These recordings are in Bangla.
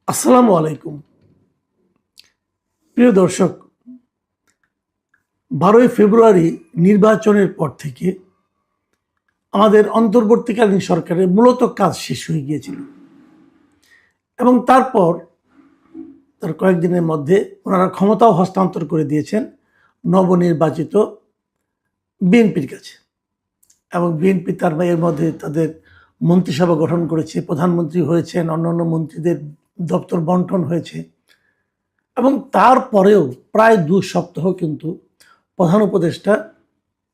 আসসালামু আলাইকুম। প্রিয় দর্শক, 12ই ফেব্রুয়ারি নির্বাচনের পর থেকে আমাদের অন্তর্বর্তীকালীন সরকারের মূলত কাজ শেষ হয়ে গিয়েছিল এবং তারপর তার কয়েকদিনের মধ্যে ওনারা ক্ষমতাও হস্তান্তর করে দিয়েছেন নবনির্বাচিত বিএনপির কাছে। এবং বিএনপি তার এর মধ্যে তাদের মন্ত্রিসভা গঠন করেছে, প্রধানমন্ত্রী হয়েছেন, অন্যান্য মন্ত্রীদের দপ্তর বন্টন হয়েছে। এবং তারপরেও প্রায় 2 সপ্তাহ কিন্তু প্রধান উপদেষ্টা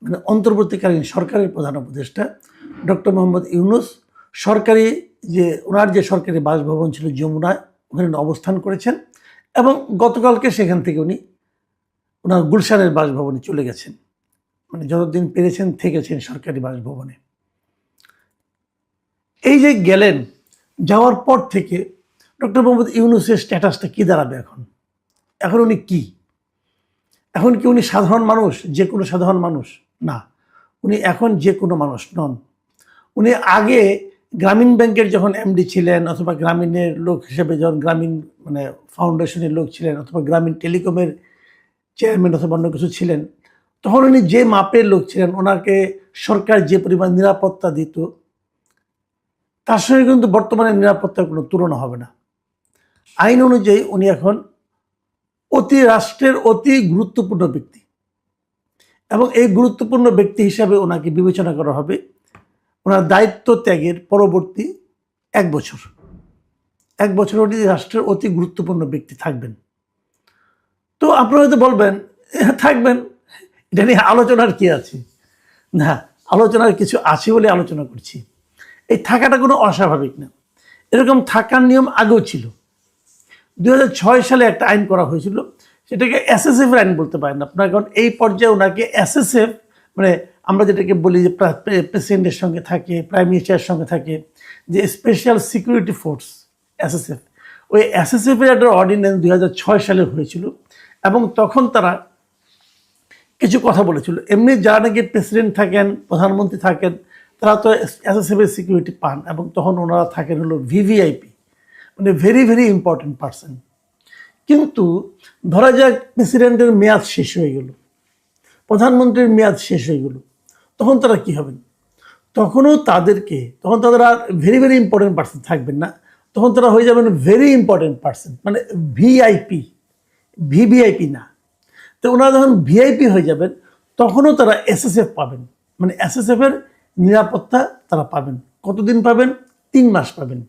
মানে অন্তর্বর্তীকালীন সরকারের প্রধান উপদেষ্টা ডক্টর মোহাম্মদ ইউনূস সরকারি ওনার যে সরকারি বাসভবন ছিল যমুনায়, ওখানে অবস্থান করেছেন এবং গতকালকে সেখান থেকে উনি ওনার গুলশানের বাসভবনে চলে গেছেন। মানে যতদিন পেরেছেন থেকেছেন সরকারি বাসভবনে। এই যে গেলেন, যাওয়ার পর থেকে ডক্টর মোহাম্মদ ইউনূসের স্ট্যাটাসটা কী দাঁড়াবে এখন? এখন উনি কি? এখন কি উনি সাধারণ মানুষ, যে কোনো সাধারণ মানুষ? না, উনি এখন যে কোনো মানুষ নন। উনি আগে গ্রামীণ ব্যাংকের যখন এমডি ছিলেন, অথবা গ্রামীণের লোক হিসেবে যখন গ্রামীণ ফাউন্ডেশনের লোক ছিলেন, অথবা গ্রামীণ টেলিকমের চেয়ারম্যান অথবা অন্য কিছু ছিলেন, তখন উনি যে মাপের লোক ছিলেন, ওনাকে সরকার যে পরিমাণ নিরাপত্তা দিত, তার সঙ্গে কিন্তু বর্তমানে নিরাপত্তার কোনো তুলনা হবে না। আইন অনুযায়ী উনি এখন রাষ্ট্রের অতি গুরুত্বপূর্ণ ব্যক্তি এবং এই গুরুত্বপূর্ণ ব্যক্তি হিসাবে ওনাকে বিবেচনা করা হবে ওনার দায়িত্ব ত্যাগের পরবর্তী 1 বছর। 1 বছর উনি রাষ্ট্রের অতি গুরুত্বপূর্ণ ব্যক্তি থাকবেন। তো আপনারা হয়তো বলবেন, থাকবেন, এটা নিয়ে আলোচনার কি আছে? না, আলোচনার কিছু আছে বলে আলোচনা করছি। এই থাকাটা কোনো অস্বাভাবিক না, এরকম থাকার নিয়ম আগেও ছিল। 2006 সালে একটা আইন করা হয়েছিল, সেটাকে এসএসএফ আইন বলতে পারেন আপনার। কারণ এই পর্যায়ে ওনাকে এসএসএফ আমরা যেটাকে বলি যে প্রেসিডেন্টের সঙ্গে থাকে, প্রাইম মিনিস্টারের সঙ্গে থাকে, যে স্পেশাল সিকিউরিটি ফোর্স এসএসএফ, ওই এসএসএফের একটা অর্ডিন্যান্স 2006 সালে হয়েছিল এবং তখন তারা কিছু কথা বলেছিল। এমনি যারা নাকি প্রেসিডেন্ট থাকেন, প্রধানমন্ত্রী থাকেন, তারা তো এসএসএফের সিকিউরিটি পান এবং তখন ওনারা থাকেন হলো VVIP, very very important person. কিন্তু ধরা যাক প্রেসিডেন্টের মেয়াদ শেষ হয়ে গেল, প্রধানমন্ত্রীর মেয়াদ শেষ হয়ে গেল, তখন তারা কি হবেন? তখন তাদের are very very important person থাকবেন না, তখন তারা হয়ে যাবেন very important person, VIP, VVIP না। তো ওনারা যখন ভিআইপি হয়ে যাবেন, তখনও তারা এসএসএফ পাবেন, এসএসএফের নিরাপত্তা তারা পাবেন। কতদিন পাবেন? 3 মাস পাবেন।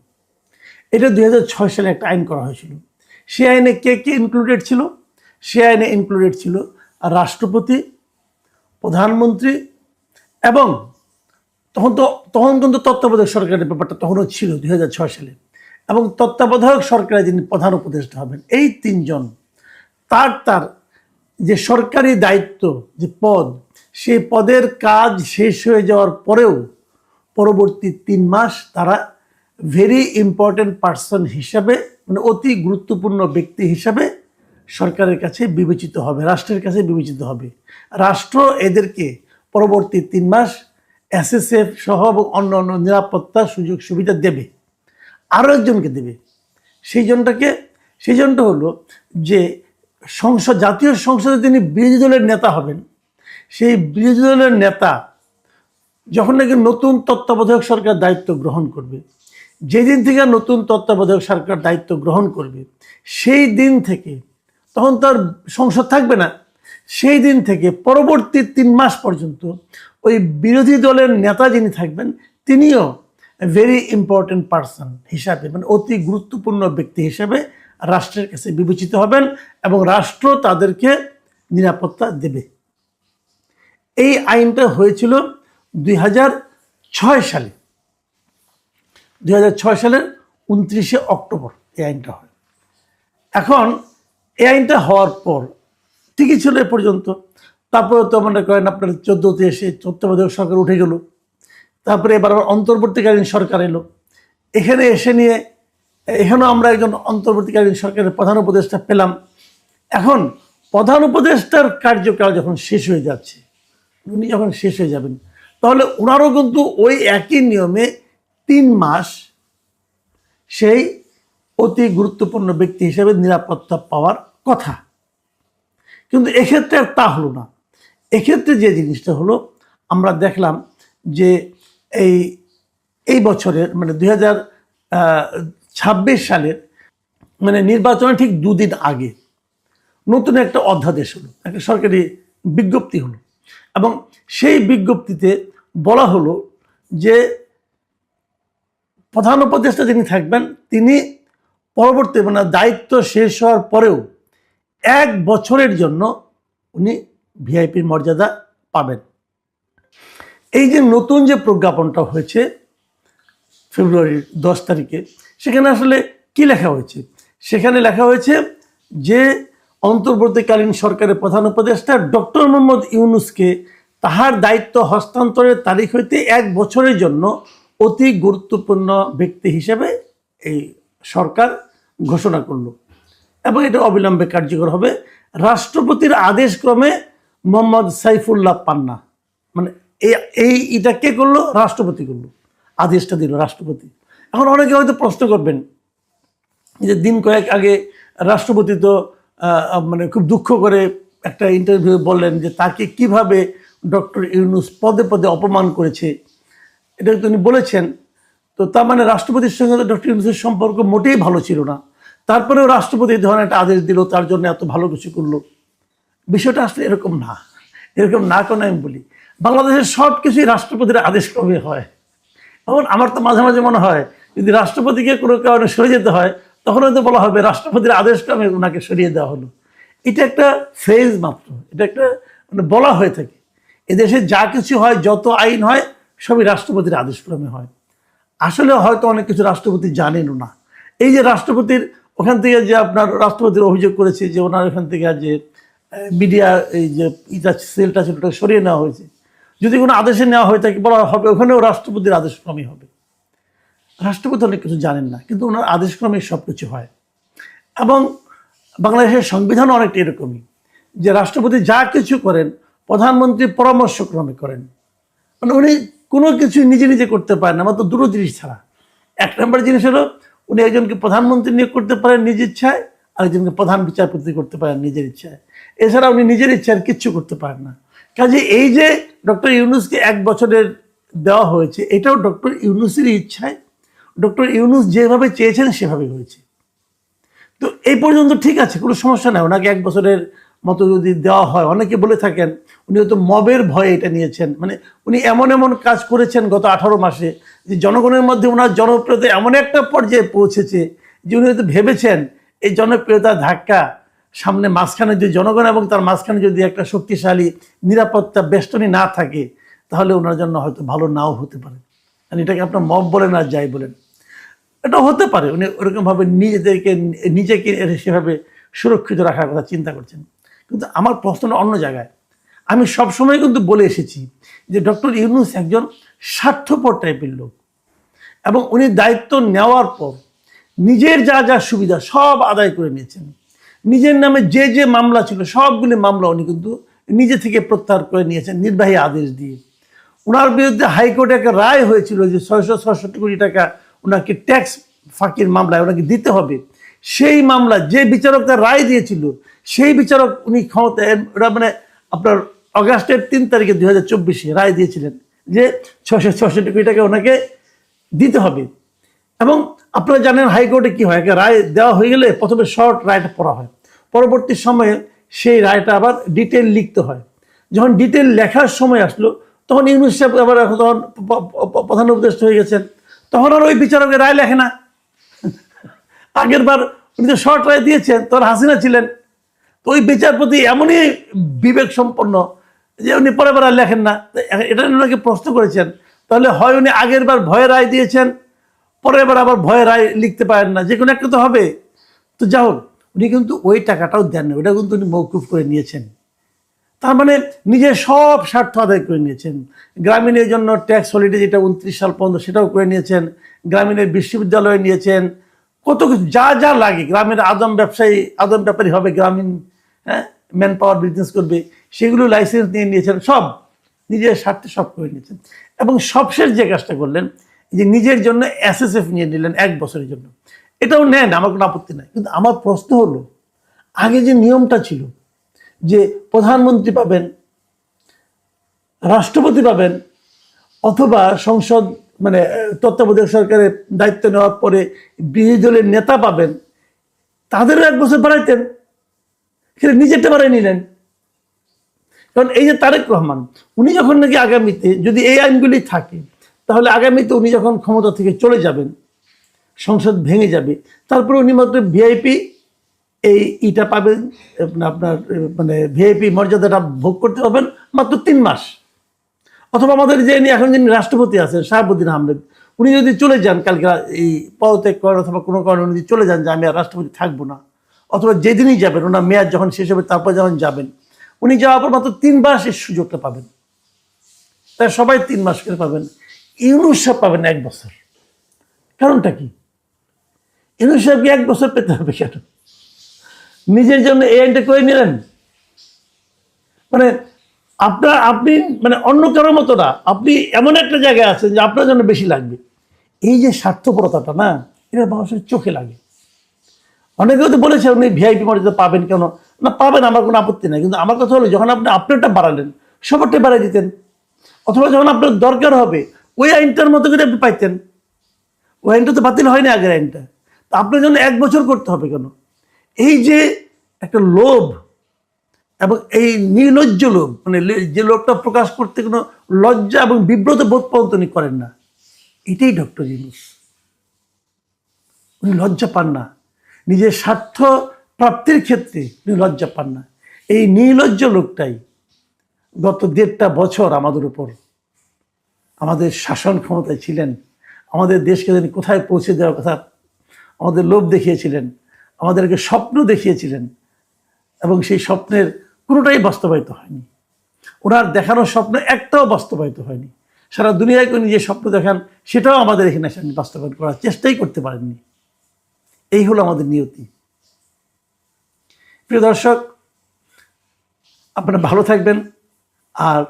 এটা 2006 সালে একটা আইন করা হয়েছিল। সে আইনে কে কে ইনক্লুডেড ছিল? সে আইনে ইনক্লুডেড ছিল রাষ্ট্রপতি, প্রধানমন্ত্রী এবং তখন কিন্তু তত্ত্বাবধায়ক সরকারের ব্যাপারটা তখনও ছিল 2006 সালে, এবং তত্ত্বাবধায়ক সরকারে যিনি প্রধান উপদেষ্টা হবেন, এই 3 জন তার যে সরকারি দায়িত্ব, যে পদ, সেই পদের কাজ শেষ হয়ে যাওয়ার পরেও পরবর্তী 3 মাস তারা ভেরি ইম্পর্টেন্ট পার্সন হিসাবে, অতি গুরুত্বপূর্ণ ব্যক্তি হিসাবে সরকারের কাছে বিবেচিত হবে, রাষ্ট্রের কাছে বিবেচিত হবে। রাষ্ট্র এদেরকে পরবর্তী 3 মাস এসএসএফ সহ এবং অন্য অন্য নিরাপত্তা সুযোগ সুবিধা দেবে। আরও একজনকে দেবে। সেই জনটা হলো যে জাতীয় সংসদে তিনি বিরোধী দলের নেতা হবেন। সেই বিরোধী দলের নেতা যখন নাকি নতুন তত্ত্বাবধায়ক সরকার দায়িত্ব গ্রহণ করবে, যেদিন থেকে নতুন তত্ত্বাবধায়ক সরকার দায়িত্ব গ্রহণ করবে, সেই দিন থেকে, তখন তার সংসদ থাকবে না, সেই দিন থেকে পরবর্তী 3 মাস পর্যন্ত ওই বিরোধী দলের নেতা যিনি থাকবেন, তিনিও ভেরি ইম্পর্টেন্ট পার্সন হিসাবে, অতি গুরুত্বপূর্ণ ব্যক্তি হিসাবে রাষ্ট্রের কাছে বিবেচিত হবেন এবং রাষ্ট্র তাদেরকে নিরাপত্তা দেবে। এই আইনটা হয়েছিল 2006 সালে। 2006 সালের 29শে অক্টোবর এই আইনটা হয়। এখন এই আইনটা হওয়ার পর ঠিকই ছিল এ পর্যন্ত। তারপরে তো মনে করেন আপনার 14তে এসে তত্ত্বাবধায়ক সরকার উঠে গেল, তারপরে এবার আবার অন্তর্বর্তীকালীন সরকার এলো। এখানে এসে নিয়ে এখানেও আমরা একজন অন্তর্বর্তীকালীন সরকারের প্রধান উপদেষ্টা পেলাম। এখন প্রধান উপদেষ্টার কার্যকাল যখন শেষ হয়ে যাচ্ছে, উনি যখন শেষ হয়ে যাবেন, তাহলে ওনারও কিন্তু ওই একই নিয়মে 3 মাস সেই অতি গুরুত্বপূর্ণ ব্যক্তি হিসেবে নিরাপত্তা পাওয়ার কথা। কিন্তু এক্ষেত্রে আর তা হলো না। এক্ষেত্রে যে জিনিসটা হলো, আমরা দেখলাম যে এই বছরের মানে 2026 সালের মানে নির্বাচনের ঠিক 2 দিন আগে নতুন একটা অধ্যাদেশ হলো, একটা সরকারি বিজ্ঞপ্তি হলো, এবং সেই বিজ্ঞপ্তিতে বলা হলো যে প্রধান উপদেষ্টা যিনি থাকবেন তিনি পরবর্তী মানে দায়িত্ব শেষ হওয়ার পরেও 1 বছরের জন্য উনি ভিআইপির মর্যাদা পাবেন। এই যে নতুন যে প্রজ্ঞাপনটা হয়েছে ফেব্রুয়ারির 10 তারিখে, সেখানে আসলে কি লেখা হয়েছে? সেখানে লেখা হয়েছে যে অন্তর্বর্তীকালীন সরকারের প্রধান উপদেষ্টা ডক্টর মোহাম্মদ ইউনূসকে তাহার দায়িত্ব হস্তান্তরের তারিখ হইতে 1 বছরের জন্য অতি গুরুত্বপূর্ণ ব্যক্তি হিসেবে এই সরকার ঘোষণা করলো, এবং এটা অবিলম্বে কার্যকর হবে। রাষ্ট্রপতির আদেশ ক্রমে মোহাম্মদ সাইফুল্লাহ পান্না, মানে এটা কে করলো? রাষ্ট্রপতি করলো, আদেশটা দিল রাষ্ট্রপতি। এখন অনেকে হয়তো প্রশ্ন করবেন যে দিন কয়েক আগে রাষ্ট্রপতি তো মানে খুব দুঃখ করে একটা ইন্টারভিউ বললেন যে তাকে কিভাবে ডক্টর ইউনূস পদে পদে অপমান করেছে, এটা তিনি বলেছেন। তো তার মানে রাষ্ট্রপতির সঙ্গে ডক্টর ইউনূসের সম্পর্ক মোটেই ভালো ছিল না, তারপরেও রাষ্ট্রপতি এই ধরনের একটা আদেশ দিল, তার জন্য এত ভালো কিছু করলো। বিষয়টা আসলে এরকম না, এরকম না কেন আমি বলি, বাংলাদেশের সব কিছুই রাষ্ট্রপতির আদেশ ক্রমে হয়। এখন আমার তো মাঝে মাঝে মনে হয় যদি রাষ্ট্রপতিকে কোনো কারণে সরে যেতে হয় তখন হয়তো বলা হবে রাষ্ট্রপতির আদেশ ক্রমে ওনাকে সরিয়ে দেওয়া হলো। এটা একটা ফেজ মাত্র, এটা একটা মানে বলা হয়ে থাকে। এদেশে যা কিছু হয়, যত আইন হয়, সবই রাষ্ট্রপতির আদেশ ক্রমে হয়। আসলে হয়তো অনেক কিছু রাষ্ট্রপতি জানেনও না। এই যে রাষ্ট্রপতির ওখান থেকে যে আপনার রাষ্ট্রপতির অভিযোগ করেছে যে ওনার ওখান থেকে যে মিডিয়া এই যে সেলটা ছিল ওটা সরিয়ে নেওয়া হয়েছে, যদি কোনো আদেশে নেওয়া হয়ে থাকে বলা হবে ওখানেও রাষ্ট্রপতির আদেশক্রমে হবে। রাষ্ট্রপতি অনেক কিছু জানেন না, কিন্তু ওনার আদেশক্রমে সব কিছু হয়। এবং বাংলাদেশের সংবিধান অনেকটা এরকমই, যে রাষ্ট্রপতি যা কিছু করেন প্রধানমন্ত্রী পরামর্শক্রমে করেন। মানে উনি কোনো কিছু নিজে নিজে করতে পারেন না, মাত্র দুটো জিনিস ছাড়া। 1 নম্বর জিনিস হলো উনি একজনকে প্রধানমন্ত্রী নিয়োগ করতে পারেন নিজের ইচ্ছায়, আরেকজনকে প্রধান বিচারপতি করতে পারেন নিজের ইচ্ছায়। এছাড়া উনি নিজের ইচ্ছায় কিচ্ছু করতে পারেন না। কাজে এই যে ডক্টর ইউনূসকে 1 বছরের দেওয়া হয়েছে, এটাও ডক্টর ইউনূসেরই ইচ্ছায়, ডক্টর ইউনূস যেভাবে চেয়েছেন সেভাবে হয়েছে। তো এই পর্যন্ত ঠিক আছে, কোনো সমস্যা নেই। ওনাকে 1 বছরের মতো যদি দেওয়া হয়, অনেকে বলে থাকেন উনি হয়তো মবের ভয়ে এটা নিয়েছেন, মানে উনি এমন এমন কাজ করেছেন গত 18 মাসে যে জনগণের মধ্যে ওনার জনপ্রিয়তা এমন একটা পর্যায়ে পৌঁছেছে যে উনি হয়তো ভেবেছেন এই জনপ্রিয়তার ধাক্কা সামনে মাঝখানে যদি জনগণ এবং তার মাঝখানে যদি একটা শক্তিশালী নিরাপত্তা বেষ্টনী না থাকে তাহলে ওনার জন্য হয়তো ভালো নাও হতে পারে। এটাকে আপনার মব বলেন আর যাই বলেন, এটা হতে পারে উনি ওরকমভাবে নিজেকে সেভাবে সুরক্ষিত রাখার কথা চিন্তা করছেন। কিন্তু আমার প্রশ্নটা অন্য জায়গায়। আমি সবসময় কিন্তু বলে এসেছি যে ডক্টর ইউনূস একজন স্বার্থপর টাইপের লোক, এবং উনি দায়িত্ব নেওয়ার পর নিজের যা যা সুবিধা সব আদায় করে নিয়েছেন। নিজের নামে যে যে মামলা ছিল সবগুলি মামলা উনি কিন্তু নিজে থেকে প্রত্যাহার করে নিয়েছেন নির্বাহী আদেশ দিয়ে। ওনার বিরুদ্ধে হাইকোর্টে একটা রায় হয়েছিল যে 666 কোটি টাকা ওনাকে ট্যাক্স ফাঁকির মামলায় ওনাকে দিতে হবে। সেই মামলা যে বিচারক তার রায় দিয়েছিল সেই বিচারক উনি ক্ষমতায় ওরা মানে আপনার অগাস্টের 3 তারিখে 2024 রায় দিয়েছিলেন যে 666 কোটি টাকা ওনাকে দিতে হবে। এবং আপনারা জানেন হাইকোর্টে কি হয়, একটা রায় দেওয়া হয়ে গেলে প্রথমে শর্ট রায়টা পড়া হয়, পরবর্তী সময়ে সেই রায়টা আবার ডিটেল লিখতে হয়। যখন ডিটেল লেখার সময় আসলো তখন ইউনূস সাহেব আবার তখন প্রধান উপদেষ্টা হয়ে গেছেন, তখন আর ওই বিচারকের রায় লেখে না। আগের বার উনি তো শর্ট রায় দিয়েছেন, তখন হাসিনা ছিলেন, তো ওই বিচারপতি এমনই বিবেক সম্পন্ন যে উনি পরে বার আর লেখেন না। এটা ওনাকে প্রশ্ন করেছেন, তাহলে হয় উনি আগের বার ভয়ে রায় দিয়েছেন, পরের বার আবার ভয়ে রায় লিখতে পারেন না, যে কোনো একটা তো হবে। তো যা হোক, উনি কিন্তু ওই টাকাটাও দেন না, ওটা কিন্তু উনি মওকুফ করে নিয়েছেন। তার মানে নিজের সব স্বার্থ আদায় করে নিয়েছেন। গ্রামীণের জন্য ট্যাক্স হলিডে যেটা 29 সাল পর্যন্ত সেটাও করে নিয়েছেন, গ্রামীণের বিশ্ববিদ্যালয় নিয়েছেন, কত কিছু যা যা লাগে, গ্রামের আদম ব্যাপারী হবে, গ্রামীণ ম্যান পাওয়ার বিজনেস করবে, সেগুলো লাইসেন্স নিয়ে নিয়েছেন, সব নিজের স্বার্থে সব করে নিয়েছেন। এবং সবশেষ যে কাজটা করলেন যে নিজের জন্য SSF নিয়ে নিলেন 1 বছরের জন্য। এটাও নেন, আমার কোনো আপত্তি নাই। কিন্তু আমার প্রশ্ন হলো, আগে যে নিয়মটা ছিল যে প্রধানমন্ত্রী পাবেন, রাষ্ট্রপতি পাবেন, অথবা সংসদ মানে তত্ত্বাবধায়ক সরকারের দায়িত্ব নেওয়ার পরে বিরোধী দলের নেতা পাবেন, তাদেরও 1 বছর বাড়াইতেন, সেটা নিজেরটা বাড়াই নিলেন। কারণ এই যে তারেক রহমান, উনি যখন নাকি আগামীতে যদি এই আইনগুলি থাকে, তাহলে আগামীতে উনি যখন ক্ষমতা থেকে চলে যাবেন, সংসদ ভেঙে যাবে, তারপরে উনি মাত্র ভিআইপি ইটা পাবেন, আপনার মানে ভিআইপি মর্যাদাটা ভোগ করতে পারবেন মাত্র 3 মাস। অথবা আমাদের যে এখন যিনি রাষ্ট্রপতি আছেন শাহাবুদ্দিন আহমেদ, উনি যদি চলে যান কালকে এই পদত্যাগ করেন, অথবা কোনো কারণে উনি চলে যান যে আমি আর রাষ্ট্রপতি থাকবো না, অথবা যেদিনই যাবেন ওনার মেয়াদ যখন শেষ হবে তারপর যখন যাবেন, উনি যাওয়ার পর মাত্র 3 মাস এই সুযোগটা পাবেন। তাই সবাই 3 মাস করে পাবেন, ইউনূস সাহেব পাবেন 1 বছর। কারণটা কি? ইউনূস সাহেবকে 1 বছর পেতে হবে কেন? নিজের জন্য এই আইনটা করে নিলেন। মানে আপনি মানে অন্য কারোর মতো না, আপনি এমন একটা জায়গায় আছেন যে আপনার জন্য বেশি লাগবে। এই যে স্বার্থপরতাটা না, এটা মানুষের চোখে লাগে। অনেকেও তো বলেছে উনি ভিআইপি মর্যাদা পাবেন কেন, না পাবেন, আমার কোনো আপত্তি নাই। কিন্তু আমার কথা হলো, যখন আপনি আপনারটা বাড়ালেন, সবারটা বাড়াই দিতেন। অথবা যখন আপনার দরকার হবে ওই আইনটার মতো করে আপনি পাইতেন। ওই আইনটা তো বাতিল হয়নি, আগের আইনটা। তো আপনার জন্য 1 বছর করতে হবে কেন? এই যে একটা লোভ এবং এই নির্লজ্জ লোভ, মানে যে লোভটা প্রকাশ করতে কোনো লজ্জা এবং বিব্রত বোধ পর্যন্ত উনি করেন না, এটাই ডক্টর ইউনূস। উনি লজ্জা পান না, নিজের স্বার্থ প্রাপ্তির ক্ষেত্রে উনি লজ্জা পান না। এই নির্লজ্জ লোকটাই গত 1.5 বছর আমাদের উপর, আমাদের শাসন ক্ষমতায় ছিলেন, আমাদের দেশকে তিনি কোথায় পৌঁছে দেওয়ার কথা আমাদের লোভ দেখিয়েছিলেন, আমাদেরকে স্বপ্ন দেখিয়েছিলেন, এবং সেই স্বপ্নের কোনোটাই বাস্তবায়িত হয়নি। ওনার দেখানো স্বপ্ন একটাও বাস্তবায়িত হয়নি। সারা দুনিয়ায় উনি যে স্বপ্ন দেখান সেটাও আমাদের এখানে বাস্তবায়ন করার চেষ্টাই করতে পারেননি। এই হলো আমাদের নিয়তি। প্রিয় দর্শক, আপনারা ভালো থাকবেন। আর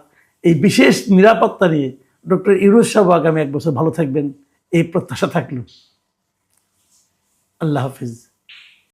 এই বিশেষ নিরাপত্তা নিয়ে ডক্টর ইউনূস সাহেব আগামী 1 বছর ভালো থাকবেন, এই প্রত্যাশা থাকলো। আল্লাহ হাফিজ।